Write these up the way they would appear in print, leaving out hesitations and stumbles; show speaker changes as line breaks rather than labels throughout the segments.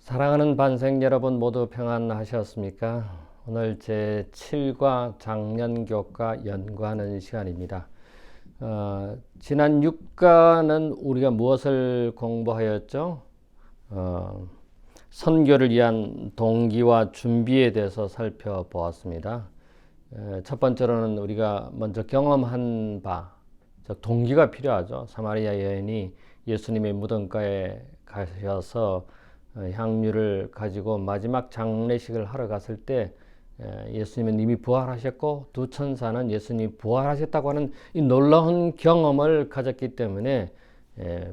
사랑하는 반생 여러분 모두 평안하셨습니까? 오늘 제7과 장년교과 연구하는 시간입니다. 지난 6과는 우리가 무엇을 공부하였죠? 선교를 위한 동기와 준비에 대해서 살펴보았습니다. 첫 번째로는 우리가 먼저 경험한 바, 즉 동기가 필요하죠. 사마리아 여인이 예수님의 무덤가에 가셔서 향유를 가지고 마지막 장례식을 하러 갔을 때 예수님은 이미 부활하셨고 두 천사는 예수님이 부활하셨다고 하는 이 놀라운 경험을 가졌기 때문에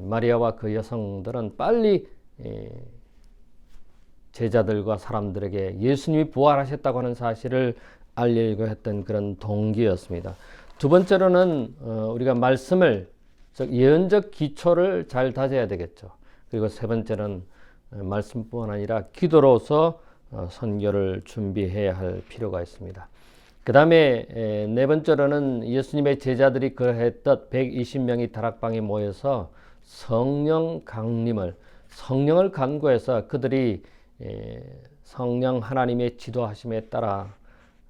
마리아와 그 여성들은 빨리 제자들과 사람들에게 예수님이 부활하셨다고 하는 사실을 알리려고 했던 그런 동기였습니다. 두 번째로는 우리가 말씀을, 즉 예언적 기초를 잘 다져야 되겠죠. 그리고 세 번째는 말씀뿐만 아니라 기도로서 선교를 준비해야 할 필요가 있습니다. 그 다음에 네 번째로는 예수님의 제자들이 그러했던 120명이 다락방에 모여서 성령을 간구해서 그들이 성령 하나님의 지도하심에 따라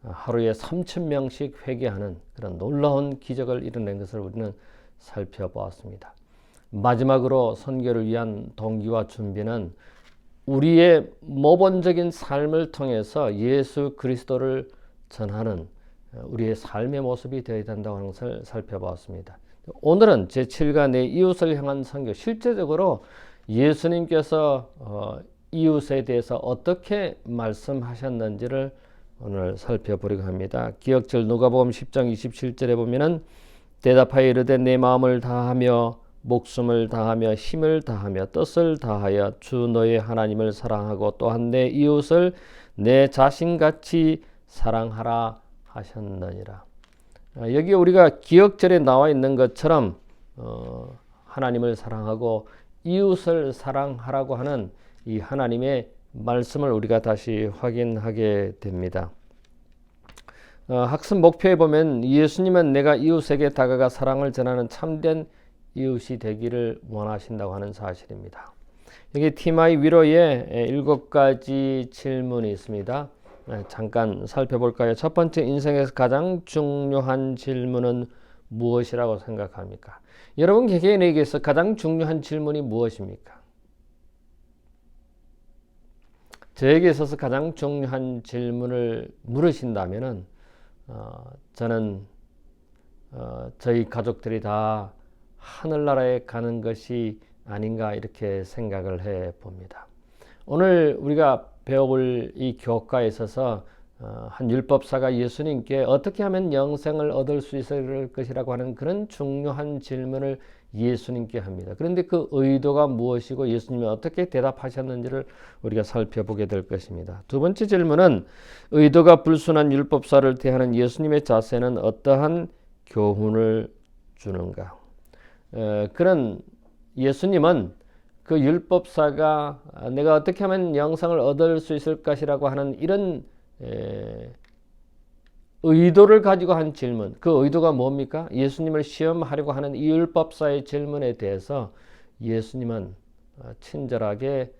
하루에 3,000명씩 회개하는 그런 놀라운 기적을 이뤄낸 것을 우리는 살펴보았습니다. 마지막으로 선교를 위한 동기와 준비는 우리의 모본적인 삶을 통해서 예수 그리스도를 전하는 우리의 삶의 모습이 되어야 된다고 하는 것을 살펴보았습니다. 오늘은 제7과 내 이웃을 향한 선교, 실제적으로 예수님께서 이웃에 대해서 어떻게 말씀하셨는지를 오늘 살펴보려고 합니다. 기억절 누가복음 10장 27절에 보면은 대답하여 이르되 내 마음을 다하며 목숨을 다하며 힘을 다하며 뜻을 다하여 주 너의 하나님을 사랑하고 또한 내 이웃을 내 자신같이 사랑하라 하셨느니라. 여기 우리가 기억절에 나와 있는 것처럼 하나님을 사랑하고 이웃을 사랑하라고 하는 이 하나님의 말씀을 우리가 다시 확인하게 됩니다. 학습 목표에 보면 예수님은 내가 이웃에게 다가가 사랑을 전하는 참된 이웃이 되기를 원하신다고 하는 사실입니다. 여기 티마이 위로에 7가지 질문이 있습니다. 잠깐 살펴볼까요? 첫 번째, 인생에서 가장 중요한 질문은 무엇이라고 생각합니까? 여러분 개개인에게서 가장 중요한 질문이 무엇입니까? 저에게 있어서 가장 중요한 질문을 물으신다면은 저는 저희 가족들이 다 하늘나라에 가는 것이 아닌가 이렇게 생각을 해 봅니다. 오늘 우리가 배워볼 이 교과에 있어서 한 율법사가 예수님께 어떻게 하면 영생을 얻을 수 있을 것이라고 하는 그런 중요한 질문을 예수님께 합니다. 그런데 그 의도가 무엇이고 예수님이 어떻게 대답하셨는지를 우리가 살펴보게 될 것입니다. 두 번째 질문은 의도가 불순한 율법사를 대하는 예수님의 자세는 어떠한 교훈을 주는가? 그런 예수님은 그 율법사가 내가 어떻게 하면 영생을 얻을 수 있을 것이라고 하는 이런 의도를 가지고 한 질문, 그 의도가 뭡니까? 예수님을 시험하려고 하는 이 율법사의 질문에 대해서 예수님은 친절하게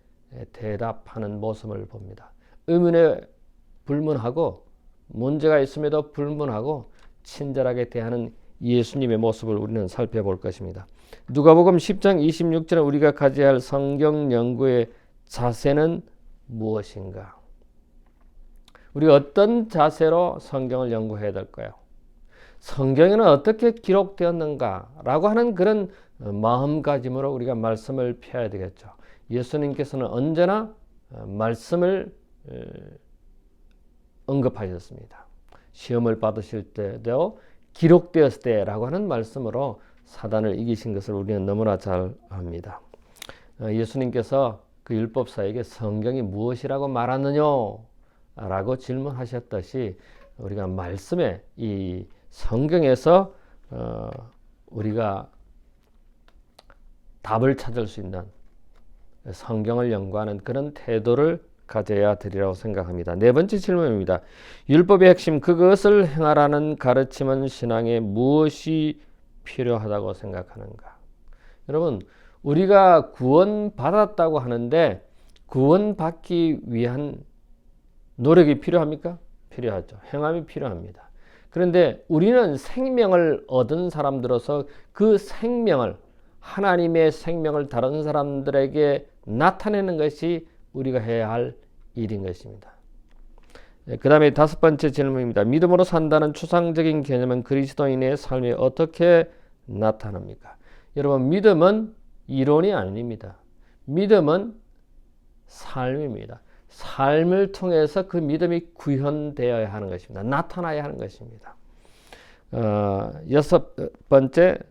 대답하는 모습을 봅니다. 의문에 불문하고 문제가 있음에도 불문하고 친절하게 대하는 예수님의 모습을 우리는 살펴볼 것입니다. 누가복음 10장 26절에 우리가 가져야 할 성경 연구의 자세는 무엇인가? 우리가 어떤 자세로 성경을 연구해야 될까요? 성경에는 어떻게 기록되었는가라고 하는 그런 마음가짐으로 우리가 말씀을 펴야 되겠죠. 예수님께서는 언제나 말씀을 언급하셨습니다. 시험을 받으실 때도 기록되었을 때라고 하는 말씀으로 사단을 이기신 것을 우리는 너무나 잘 압니다. 예수님께서 그 율법사에게 성경이 무엇이라고 말하느냐 라고 질문하셨듯이 우리가 말씀에 이 성경에서 우리가 답을 찾을 수 있는 성경을 연구하는 그런 태도를 가져야 되리라고 생각합니다. 네 번째 질문입니다. 율법의 핵심 그것을 행하라는 가르침은 신앙에 무엇이 필요하다고 생각하는가? 여러분 우리가 구원받았다고 하는데 구원받기 위한 노력이 필요합니까? 필요하죠. 행함이 필요합니다. 그런데 우리는 생명을 얻은 사람들로서 그 생명을, 하나님의 생명을 다른 사람들에게 나타내는 것이 우리가 해야 할 일인 것입니다. 그 다음에 5번째 질문입니다. 믿음으로 산다는 추상적인 개념은 그리스도인의 삶에 어떻게 나타납니까? 여러분, 믿음은 이론이 아닙니다. 믿음은 삶입니다. 삶을 통해서 그 믿음이 구현되어야 하는 것입니다. 나타나야 하는 것입니다. 6번째,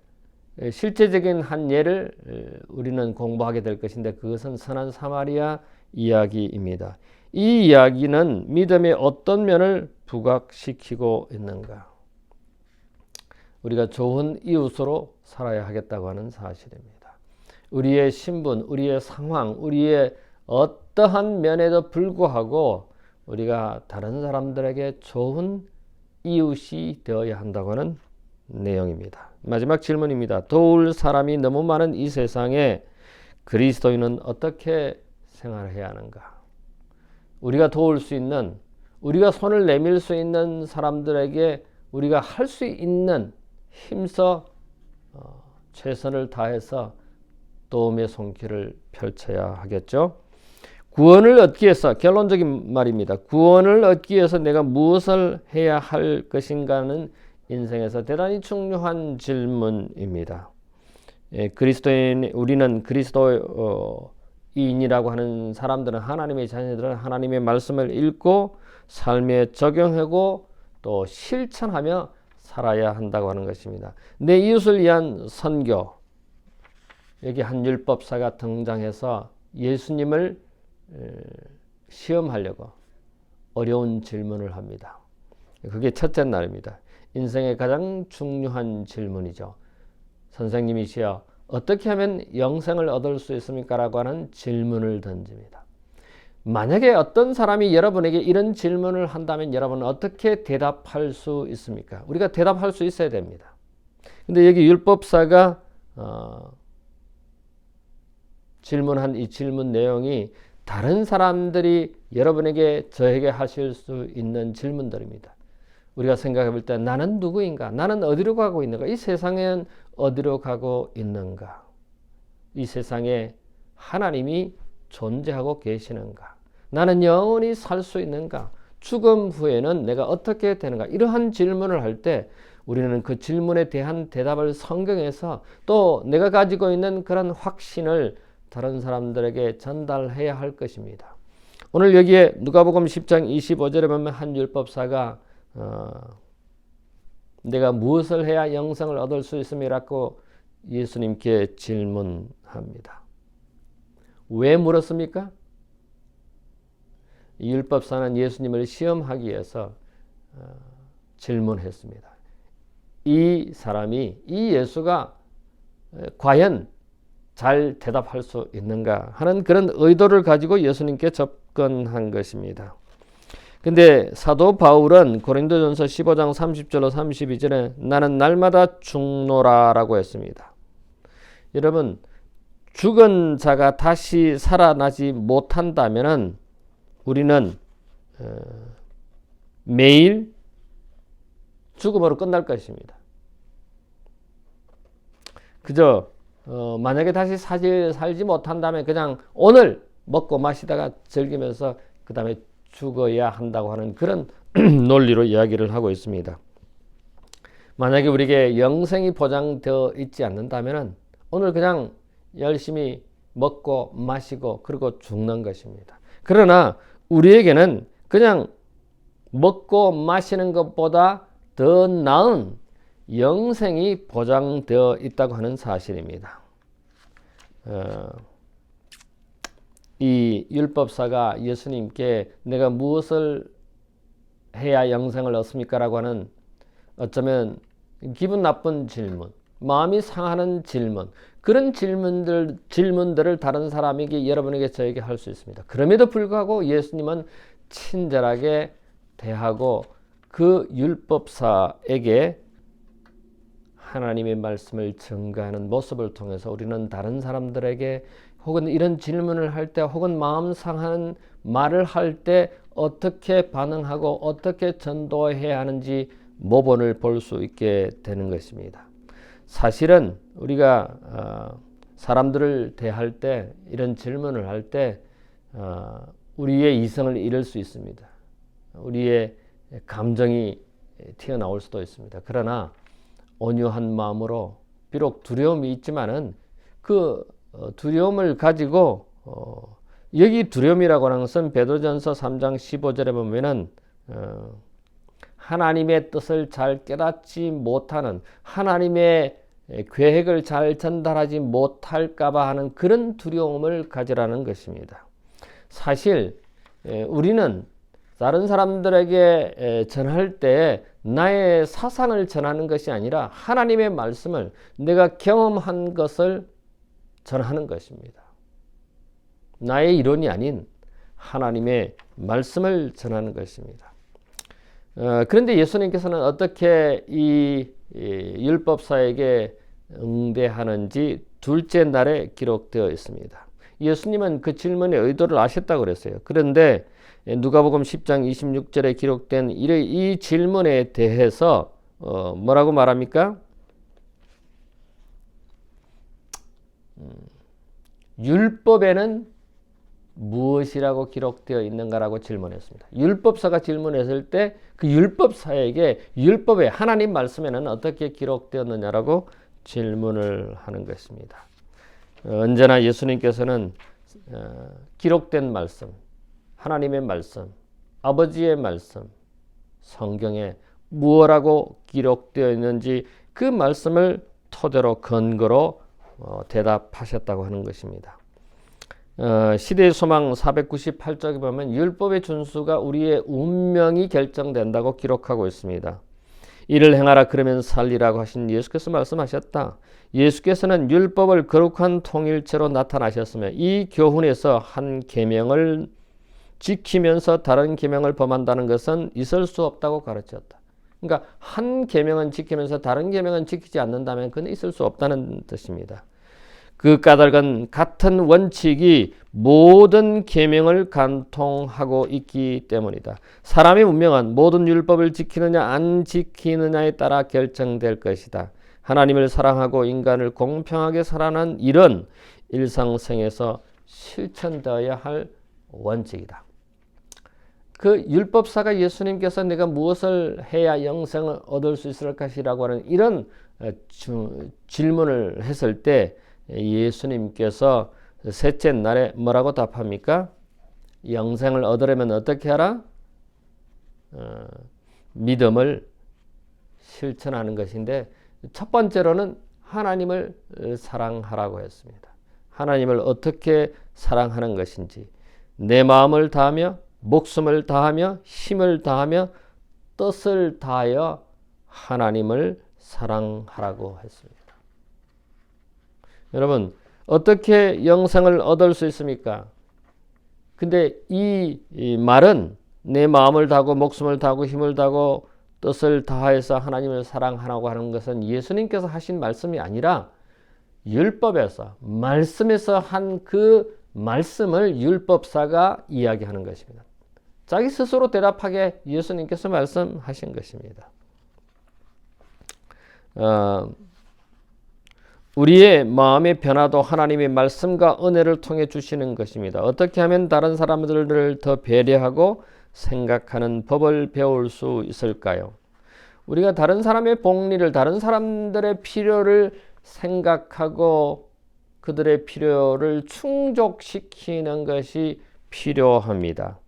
실제적인 한 예를 우리는 공부하게 될 것인데 그것은 선한 사마리아 이야기입니다. 이 이야기는 믿음의 어떤 면을 부각시키고 있는가? 우리가 좋은 이웃으로 살아야 하겠다고 하는 사실입니다. 우리의 신분, 우리의 상황, 우리의 어떠한 면에도 불구하고 우리가 다른 사람들에게 좋은 이웃이 되어야 한다고 하는 내용입니다. 마지막 질문입니다. 도울 사람이 너무 많은 이 세상에 그리스도인은 어떻게 생활해야 하는가? 우리가 도울 수 있는, 우리가 손을 내밀 수 있는 사람들에게 우리가 할 수 있는 힘써 최선을 다해서 도움의 손길을 펼쳐야 하겠죠. 구원을 얻기 위해서, 결론적인 말입니다. 구원을 얻기 위해서 내가 무엇을 해야 할 것인가는 인생에서 대단히 중요한 질문입니다. 우리는 그리스도인이라고 하는 사람들은, 하나님의 자녀들은 하나님의 말씀을 읽고 삶에 적용하고 또 실천하며 살아야 한다고 하는 것입니다. 내 이웃을 위한 선교, 여기 한 율법사가 등장해서 예수님을 시험하려고 어려운 질문을 합니다. 그게 첫째 날입니다. 인생의 가장 중요한 질문이죠. 선생님이시여, 어떻게 하면 영생을 얻을 수 있습니까? 라고 하는 질문을 던집니다. 만약에 어떤 사람이 여러분에게 이런 질문을 한다면 여러분은 어떻게 대답할 수 있습니까? 우리가 대답할 수 있어야 됩니다. 근데 여기 율법사가 질문한 이 질문 내용이 다른 사람들이 여러분에게 저에게 하실 수 있는 질문들입니다. 우리가 생각해 볼 때 나는 누구인가? 나는 어디로 가고 있는가? 이 세상엔 어디로 가고 있는가? 이 세상에 하나님이 존재하고 계시는가? 나는 영원히 살 수 있는가? 죽음 후에는 내가 어떻게 되는가? 이러한 질문을 할 때 우리는 그 질문에 대한 대답을 성경에서 또 내가 가지고 있는 그런 확신을 다른 사람들에게 전달해야 할 것입니다. 오늘 여기에 누가복음 10장 25절에 보면 한 율법사가 내가 무엇을 해야 영생을 얻을 수 있음이라고 예수님께 질문합니다. 왜 물었습니까? 이 율법사는 예수님을 시험하기 위해서 질문했습니다. 이 사람이, 이 예수가 과연 잘 대답할 수 있는가 하는 그런 의도를 가지고 예수님께 접근한 것입니다. 근데 사도 바울은 고린도전서 15장 30절로 32절에 나는 날마다 죽노라 라고 했습니다. 여러분, 죽은 자가 다시 살아나지 못한다면 우리는 매일 죽음으로 끝날 것입니다. 그저 만약에 다시 살지 못한다면 그냥 오늘 먹고 마시다가 즐기면서 그 다음에 죽어야 한다고 하는 그런 논리로 이야기를 하고 있습니다. 만약에 우리에게 영생이 보장되어 있지 않는다면 오늘 그냥 열심히 먹고 마시고 그리고 죽는 것입니다. 그러나 우리에게는 그냥 먹고 마시는 것보다 더 나은 영생이 보장되어 있다고 하는 사실입니다. 이 율법사가 예수님께 내가 무엇을 해야 영생을 얻습니까? 라고 하는 어쩌면 기분 나쁜 질문, 마음이 상하는 질문, 그런 질문들을 다른 사람에게, 여러분에게, 저에게 할 수 있습니다. 그럼에도 불구하고 예수님은 친절하게 대하고 그 율법사에게 하나님의 말씀을 증거하는 모습을 통해서 우리는 다른 사람들에게 혹은 이런 질문을 할 때, 혹은 마음 상하는 말을 할 때 어떻게 반응하고 어떻게 전도해야 하는지 모본을 볼 수 있게 되는 것입니다. 사실은 우리가 사람들을 대할 때, 이런 질문을 할 때 우리의 이성을 잃을 수 있습니다. 우리의 감정이 튀어나올 수도 있습니다. 그러나 온유한 마음으로, 비록 두려움이 있지만은 그 두려움을 가지고 여기 두려움이라고 하는 것은 베드로전서 3장 15절에 보면은 하나님의 뜻을 잘 깨닫지 못하는, 하나님의 계획을 잘 전달하지 못할까봐 하는 그런 두려움을 가지라는 것입니다. 사실 우리는 다른 사람들에게 전할 때 나의 사상을 전하는 것이 아니라 하나님의 말씀을, 내가 경험한 것을 전하는 것입니다. 나의 이론이 아닌 하나님의 말씀을 전하는 것입니다. 그런데 예수님께서는 어떻게 이 율법사에게 응대하는지 둘째 날에 기록되어 있습니다. 예수님은 그 질문의 의도를 아셨다고 그랬어요. 그런데 누가복음 10장 26절에 기록된 이 질문에 대해서 뭐라고 말합니까? 율법에는 무엇이라고 기록되어 있는가라고 질문했습니다. 율법사가 질문했을 때 그 율법사에게 율법에, 하나님 말씀에는 어떻게 기록되었느냐라고 질문을 하는 것입니다. 언제나 예수님께서는 기록된 말씀, 하나님의 말씀, 아버지의 말씀, 성경에 무엇라고 기록되어 있는지 그 말씀을 토대로 근거로 대답하셨다고 하는 것입니다. 시대의 소망 498쪽에 보면 율법의 준수가 우리의 운명이 결정된다고 기록하고 있습니다. 이를 행하라 그러면 살리라고 하신 예수께서 말씀하셨다. 예수께서는 율법을 거룩한 통일체로 나타나셨으며 이 교훈에서 한 계명을 지키면서 다른 계명을 범한다는 것은 있을 수 없다고 가르쳤다. 그러니까 한 계명은 지키면서 다른 계명은 지키지 않는다면 그건 있을 수 없다는 뜻입니다. 그 까닭은 같은 원칙이 모든 계명을 관통하고 있기 때문이다. 사람의 운명은 모든 율법을 지키느냐 안 지키느냐에 따라 결정될 것이다. 하나님을 사랑하고 인간을 공평하게 살아가는 일은 일상생에서 실천되어야 할 원칙이다. 그 율법사가 예수님께서 내가 무엇을 해야 영생을 얻을 수 있을 것이라고 하는 이런 질문을 했을 때 예수님께서 셋째 날에 뭐라고 답합니까? 영생을 얻으려면 어떻게 하라? 믿음을 실천하는 것인데, 첫 번째로는 하나님을 사랑하라고 했습니다. 하나님을 어떻게 사랑하는 것인지, 내 마음을 다하며 목숨을 다하며 힘을 다하며 뜻을 다하여 하나님을 사랑하라고 했습니다. 여러분, 어떻게 영생을 얻을 수 있습니까? 근데 이 말은 내 마음을 다하고 목숨을 다하고 힘을 다하고 뜻을 다해서 하나님을 사랑하라고 하는 것은 예수님께서 하신 말씀이 아니라 율법에서, 말씀에서 한 그 말씀을 율법사가 이야기하는 것입니다. 자기 스스로 대답하게 예수님께서 말씀하신 것입니다. 우리의 마음의 변화도 하나님의 말씀과 은혜를 통해 주시는 것입니다. 어떻게 하면 다른 사람들을 더 배려하고 생각하는 법을 배울 수 있을까요? 우리가 다른 사람의 복리를, 다른 사람들의 필요를 생각하고 그들의 필요를 충족시키는 것이 필요합니다.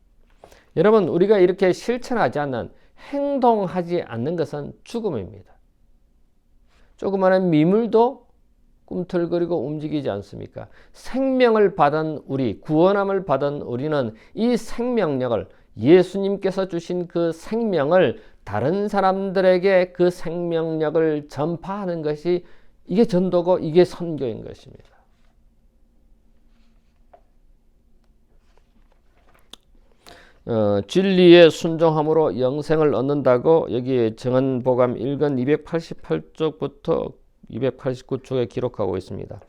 여러분, 우리가 이렇게 실천하지 않는, 행동하지 않는 것은 죽음입니다. 조그마한 미물도 꿈틀거리고 움직이지 않습니까? 생명을 받은 우리, 구원함을 받은 우리는 이 생명력을, 예수님께서 주신 그 생명을 다른 사람들에게 그 생명력을 전파하는 것이, 이게 전도고 이게 선교인 것입니다. 진리에 순종함으로 영생을 얻는다고 여기 정언보감 1권 288쪽부터 289쪽에 기록하고 있습니다.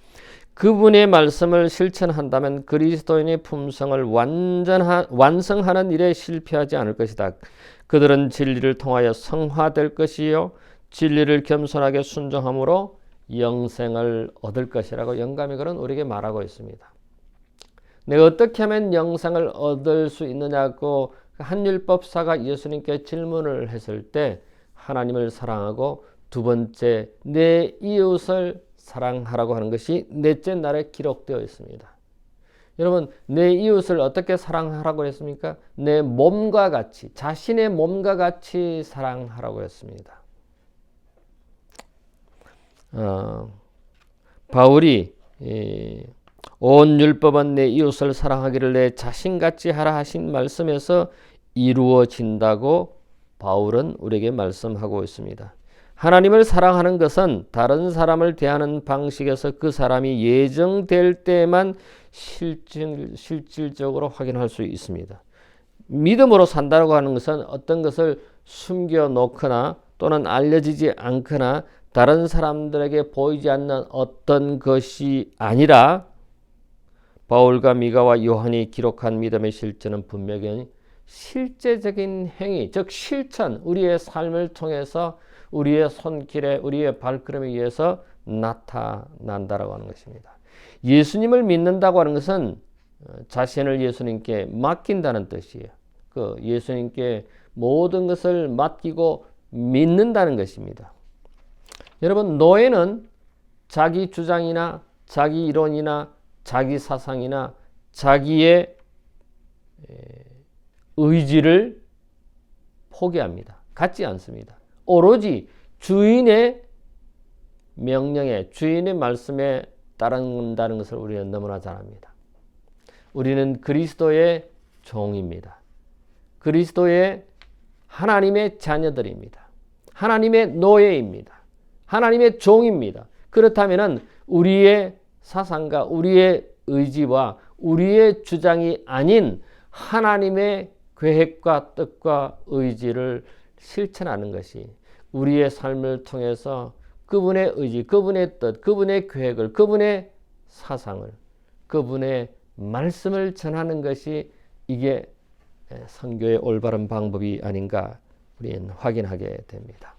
그분의 말씀을 실천한다면 그리스도인의 품성을 완성하는 일에 실패하지 않을 것이다. 그들은 진리를 통하여 성화될 것이요 진리를 겸손하게 순종함으로 영생을 얻을 것이라고 영감이 글은 우리에게 말하고 있습니다. 내가 어떻게 하면 영생을 얻을 수 있느냐고 한율법사가 예수님께 질문을 했을 때 하나님을 사랑하고 두 번째 내 이웃을 사랑하라고 하는 것이 넷째 날에 기록되어 있습니다. 여러분, 내 이웃을 어떻게 사랑하라고 했습니까? 내 몸과 같이, 자신의 몸과 같이 사랑하라고 했습니다. 바울이 온 율법은 내 이웃을 사랑하기를 내 자신같이 하라 하신 말씀에서 이루어진다고 바울은 우리에게 말씀하고 있습니다. 하나님을 사랑하는 것은 다른 사람을 대하는 방식에서 그 사람이 예정될 때만 실질적으로 확인할 수 있습니다. 믿음으로 산다고 하는 것은 어떤 것을 숨겨놓거나 또는 알려지지 않거나 다른 사람들에게 보이지 않는 어떤 것이 아니라 바울과 미가와 요한이 기록한 믿음의 실제는 분명히 실제적인 행위, 즉 실천, 우리의 삶을 통해서 우리의 손길에 우리의 발걸음에 의해서 나타난다라고 하는 것입니다. 예수님을 믿는다고 하는 것은 자신을 예수님께 맡긴다는 뜻이에요. 그 예수님께 모든 것을 맡기고 믿는다는 것입니다. 여러분, 노예는 자기 주장이나 자기 이론이나 자기 사상이나 자기의 의지를 포기합니다. 갖지 않습니다. 오로지 주인의 명령에, 주인의 말씀에 따른다는 것을 우리는 너무나 잘 압니다. 우리는 그리스도의 종입니다. 그리스도의 하나님의 자녀들입니다. 하나님의 노예입니다. 하나님의 종입니다. 그렇다면 우리의 사상과 우리의 의지와 우리의 주장이 아닌 하나님의 계획과 뜻과 의지를 실천하는 것이 우리의 삶을 통해서 그분의 의지, 그분의 뜻, 그분의 계획을, 그분의 사상을, 그분의 말씀을 전하는 것이 이게 선교의 올바른 방법이 아닌가 우리는 확인하게 됩니다.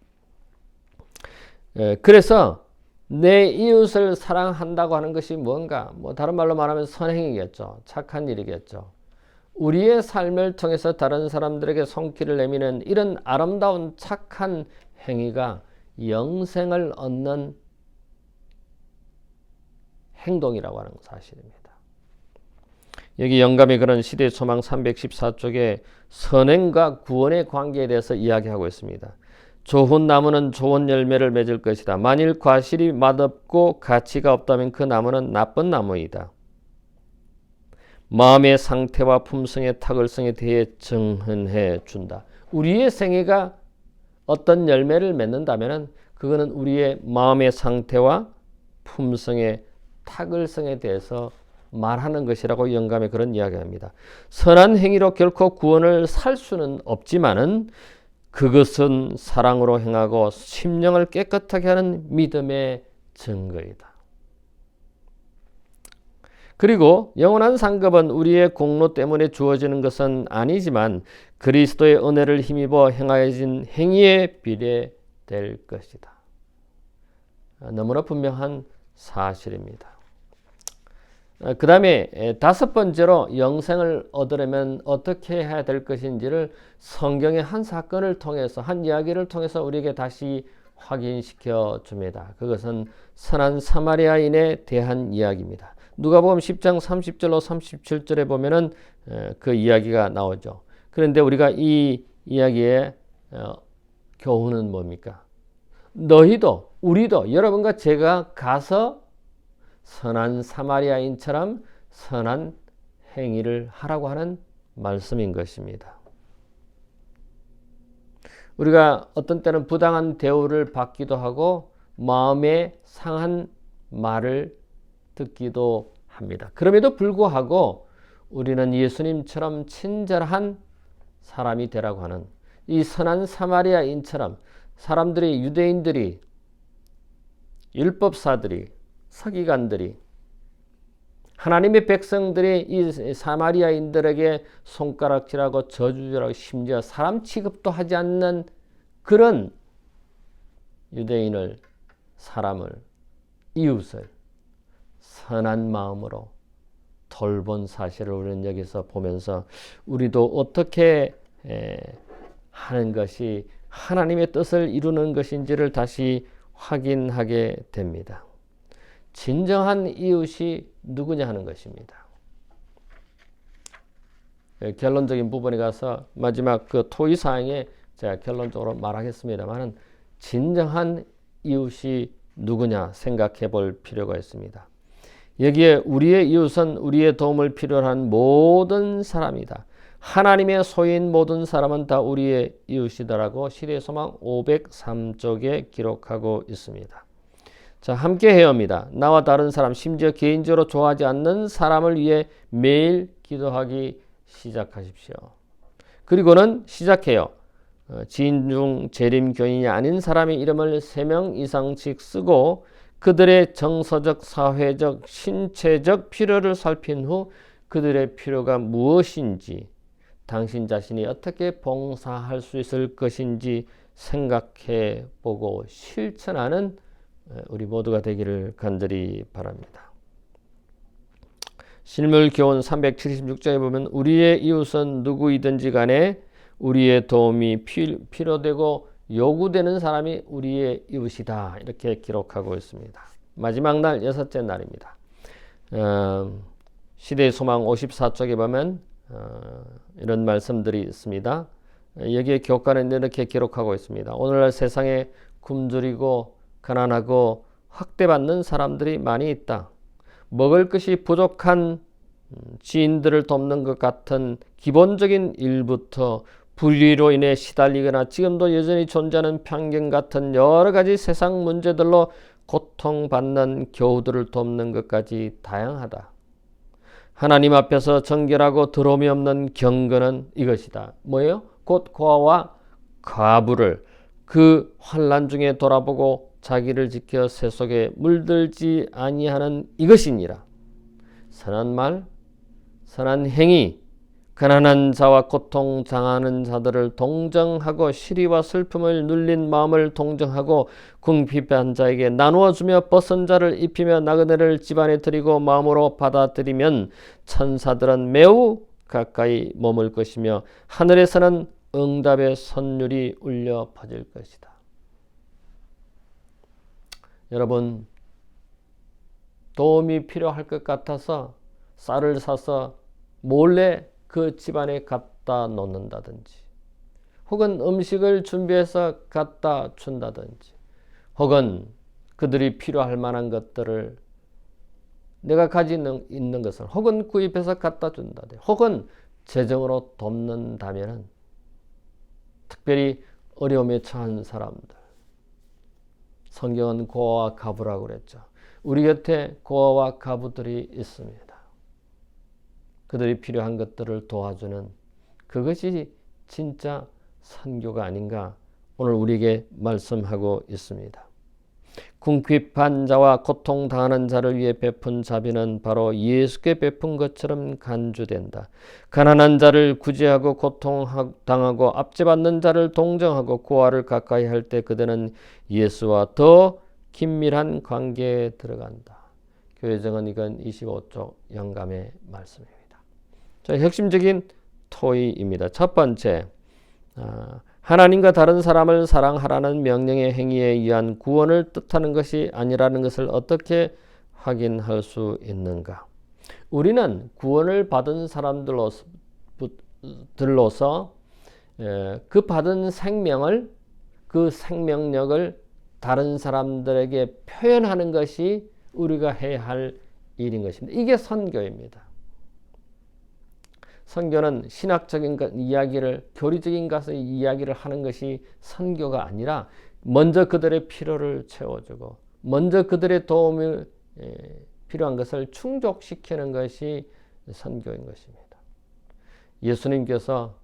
그래서 내 이웃을 사랑한다고 하는 것이 뭔가? 다른 말로 말하면 선행이겠죠. 착한 일이겠죠. 우리의 삶을 통해서 다른 사람들에게 손길을 내미는 이런 아름다운 착한 행위가 영생을 얻는 행동이라고 하는 사실입니다. 여기 영감이 그런 시대의 소망 314쪽에 선행과 구원의 관계에 대해서 이야기하고 있습니다. 좋은 나무는 좋은 열매를 맺을 것이다. 만일 과실이 맛없고 가치가 없다면 그 나무는 나쁜 나무이다. 마음의 상태와 품성의 탁월성에 대해 증언해 준다. 우리의 생애가 어떤 열매를 맺는다면 그거는 우리의 마음의 상태와 품성의 탁월성에 대해서 말하는 것이라고 영감에 그런 이야기합니다. 선한 행위로 결코 구원을 살 수는 없지만은 그것은 사랑으로 행하고 심령을 깨끗하게 하는 믿음의 증거이다. 그리고 영원한 상급은 우리의 공로 때문에 주어지는 것은 아니지만 그리스도의 은혜를 힘입어 행하여진 행위에 비례될 것이다. 너무나 분명한 사실입니다. 그 다음에 다섯 번째로 영생을 얻으려면 어떻게 해야 될 것인지를 성경의 한 사건을 통해서, 한 이야기를 통해서 우리에게 다시 확인시켜 줍니다. 그것은 선한 사마리아인에 대한 이야기입니다. 누가복음 10장 30절로 37절에 보면은 그 이야기가 나오죠. 그런데 우리가 이 이야기의 교훈은 뭡니까? 너희도, 우리도, 여러분과 제가 가서 선한 사마리아인처럼 선한 행위를 하라고 하는 말씀인 것입니다. 우리가 어떤 때는 부당한 대우를 받기도 하고 마음에 상한 말을 듣기도 합니다. 그럼에도 불구하고 우리는 예수님처럼 친절한 사람이 되라고 하는 이 선한 사마리아인처럼 사람들이, 유대인들이, 율법사들이, 서기관들이 하나님의 백성들이 이 사마리아인들에게 손가락질하고 저주질하고 심지어 사람 취급도 하지 않는 그런 유대인을, 사람을, 이웃을 선한 마음으로 돌본 사실을 우리는 여기서 보면서 우리도 어떻게 하는 것이 하나님의 뜻을 이루는 것인지를 다시 확인하게 됩니다. 진정한 이웃이 누구냐 하는 것입니다. 결론적인 부분에 가서 마지막 그 토의 사항에 제가 결론적으로 말하겠습니다만 진정한 이웃이 누구냐 생각해 볼 필요가 있습니다. 여기에 우리의 이웃은 우리의 도움을 필요로 한 모든 사람이다. 하나님의 소유인 모든 사람은 다 우리의 이웃이다라고 시대소망 503쪽에 기록하고 있습니다. 자, 함께 해야 합니다. 나와 다른 사람, 심지어 개인적으로 좋아하지 않는 사람을 위해 매일 기도하기 시작하십시오. 그리고는 시작해요. 지인 중 재림교인이 아닌 사람의 이름을 3명 이상씩 쓰고 그들의 정서적, 사회적, 신체적 필요를 살핀 후 그들의 필요가 무엇인지, 당신 자신이 어떻게 봉사할 수 있을 것인지 생각해 보고 실천하는 우리 모두가 되기를 간절히 바랍니다. 실물교훈 376장에 보면 우리의 이웃은 누구이든지 간에 우리의 도움이 필요되고 요구되는 사람이 우리의 이웃이다. 이렇게 기록하고 있습니다. 마지막 날 6째 날입니다. 시대의 소망 54쪽에 보면 이런 말씀들이 있습니다. 여기에 교과는 이렇게 기록하고 있습니다. 오늘날 세상에 굶주리고 가난하고 학대받는 사람들이 많이 있다. 먹을 것이 부족한 지인들을 돕는 것 같은 기본적인 일부터 불의로 인해 시달리거나 지금도 여전히 존재하는 편견 같은 여러 가지 세상 문제들로 고통받는 교우들을 돕는 것까지 다양하다. 하나님 앞에서 정결하고 더러움이 없는 경건은 이것이다. 뭐예요? 곧 고아와 과부를 그 환난 중에 돌아보고 자기를 지켜 새 속에 물들지 아니하는 이것이니라. 선한 말, 선한 행위, 가난한 자와 고통 당하는 자들을 동정하고 시리와 슬픔을 눌린 마음을 동정하고 궁핍한 자에게 나누어 주며 벗은 자를 입히며 나그네를 집안에 들이고 마음으로 받아들이면 천사들은 매우 가까이 머물 것이며 하늘에서는 응답의 선율이 울려 퍼질 것이다. 여러분, 도움이 필요할 것 같아서 쌀을 사서 몰래 그 집안에 갖다 놓는다든지, 혹은 음식을 준비해서 갖다 준다든지, 혹은 그들이 필요할 만한 것들을 내가 가지고 있는 것을 혹은 구입해서 갖다 준다든지, 혹은 재정으로 돕는다면 특별히 어려움에 처한 사람들, 성경은 고아와 과부라고 그랬죠. 우리 곁에 고아와 과부들이 있습니다. 그들이 필요한 것들을 도와주는 그것이 진짜 선교가 아닌가 오늘 우리에게 말씀하고 있습니다. 궁핍한 자와 고통당하는 자를 위해 베푼 자비는 바로 예수께 베푼 것처럼 간주된다. 가난한 자를 구제하고 고통당하고 압제받는 자를 동정하고 고아를 가까이 할 때 그들은 예수와 더 긴밀한 관계에 들어간다. 교회정은 이건 25쪽 영감의 말씀입니다. 자, 핵심적인 토의입니다. 첫 번째, 하나님과 다른 사람을 사랑하라는 명령의 행위에 의한 구원을 뜻하는 것이 아니라는 것을 어떻게 확인할 수 있는가? 우리는 구원을 받은 사람들로서 그 받은 생명을, 그 생명력을 다른 사람들에게 표현하는 것이 우리가 해야 할 일인 것입니다. 이게 선교입니다. 선교는 신학적인 이야기를, 교리적인 것의 이야기를 하는 것이 선교가 아니라 먼저 그들의 필요를 채워주고 먼저 그들의 도움을 필요한 것을 충족시키는 것이 선교인 것입니다. 예수님께서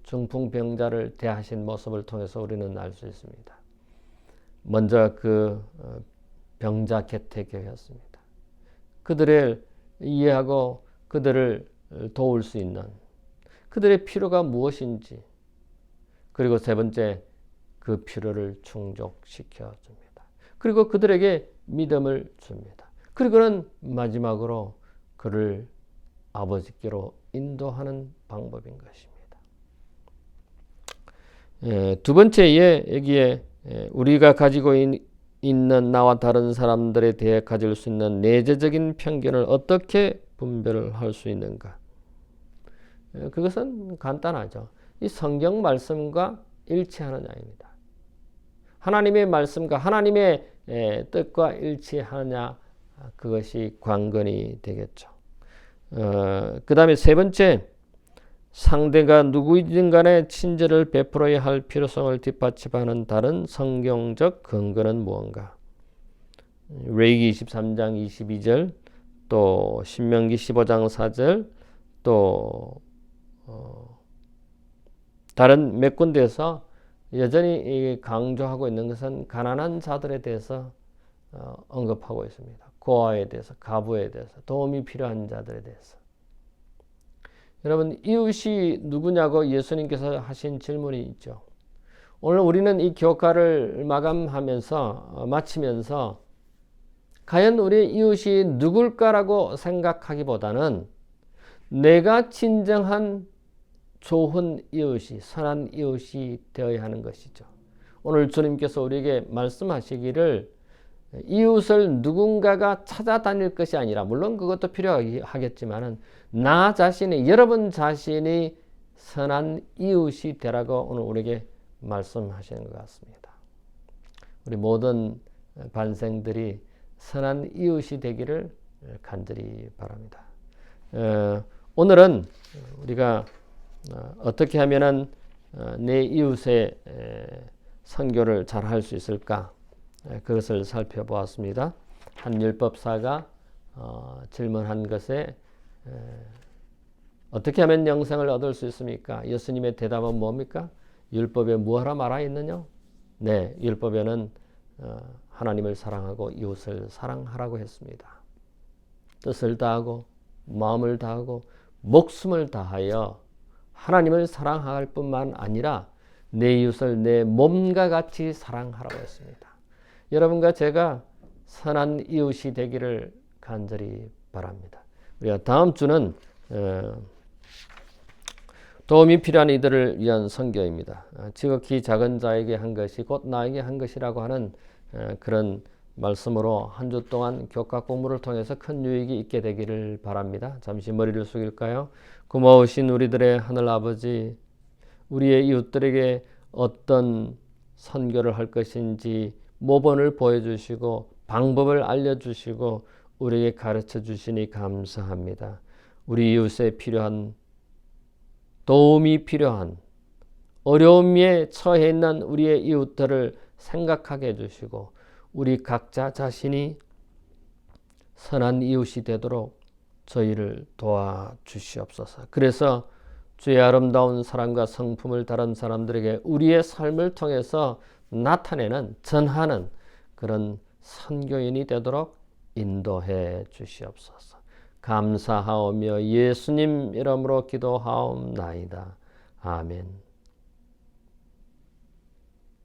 중풍병자를 대하신 모습을 통해서 우리는 알 수 있습니다. 먼저 그 병자 곁에 계셨습니다. 그들을 이해하고 그들을 도울 수 있는 그들의 필요가 무엇인지, 그리고 세 번째, 그 필요를 충족시켜 줍니다. 그리고 그들에게 믿음을 줍니다. 그리고는 마지막으로 그를 아버지께로 인도하는 방법인 것입니다. 두 번째에 여기에 우리가 가지고 있는 나와 다른 사람들에 대해 가질 수 있는 내재적인 편견을 어떻게 분별을 할 수 있는가? 그것은 간단하죠. 이 성경 말씀과 일치하느냐입니다. 하나님의 말씀과 하나님의 뜻과 일치하느냐, 그것이 관건이 되겠죠. 그 다음에 세 번째, 상대가 누구이든 간에 친절을 베풀어야 할 필요성을 뒷받침하는 다른 성경적 근거는 무언가? 레위기 23장 22절, 또 신명기 15장 4절, 또 다른 몇 군데에서 여전히 강조하고 있는 것은 가난한 자들에 대해서 언급하고 있습니다. 고아에 대해서, 가부에 대해서, 도움이 필요한 자들에 대해서. 여러분, 이웃이 누구냐고 예수님께서 하신 질문이 있죠. 오늘 우리는 이 교과를 마치면서 과연 우리의 이웃이 누굴까라고 생각하기보다는 내가 진정한 좋은 이웃이, 선한 이웃이 되어야 하는 것이죠. 오늘 주님께서 우리에게 말씀하시기를 이웃을 누군가가 찾아다닐 것이 아니라, 물론 그것도 필요하겠지만은 나 자신이, 여러분 자신이 선한 이웃이 되라고 오늘 우리에게 말씀하시는 것 같습니다. 우리 모든 반생들이 선한 이웃이 되기를 간절히 바랍니다. 오늘은 우리가 어떻게 하면은 내 이웃의 선교를 잘 할 수 있을까? 그것을 살펴보았습니다. 한 율법사가 질문한 것에 어떻게 하면 영생을 얻을 수 있습니까? 예수님의 대답은 뭡니까? 율법에 무엇하라 말하 있느냐? 네, 율법에는 하나님을 사랑하고 이웃을 사랑하라고 했습니다. 뜻을 다하고 마음을 다하고 목숨을 다하여 하나님을 사랑할 뿐만 아니라 내 이웃을 내 몸과 같이 사랑하라고 했습니다. 여러분과 제가 선한 이웃이 되기를 간절히 바랍니다. 우리가 다음 주는 도움이 필요한 이들을 위한 선교입니다. 지극히 작은 자에게 한 것이 곧 나에게 한 것이라고 하는 그런 말씀으로 한 주 동안 교과 공부를 통해서 큰 유익이 있게 되기를 바랍니다. 잠시 머리를 숙일까요? 고마우신 우리들의 하늘 아버지, 우리의 이웃들에게 어떤 선교를 할 것인지 모본을 보여주시고 방법을 알려주시고 우리에게 가르쳐 주시니 감사합니다. 우리 이웃에 필요한, 도움이 필요한, 어려움에 처해 있는 우리의 이웃들을 생각하게 해주시고 우리 각자 자신이 선한 이웃이 되도록 저희를 도와주시옵소서. 그래서 주의 아름다운 사랑과 성품을 다른 사람들에게 우리의 삶을 통해서 나타내는, 전하는 그런 선교인이 되도록 인도해 주시옵소서. 감사하오며 예수님 이름으로 기도하옵나이다. 아멘.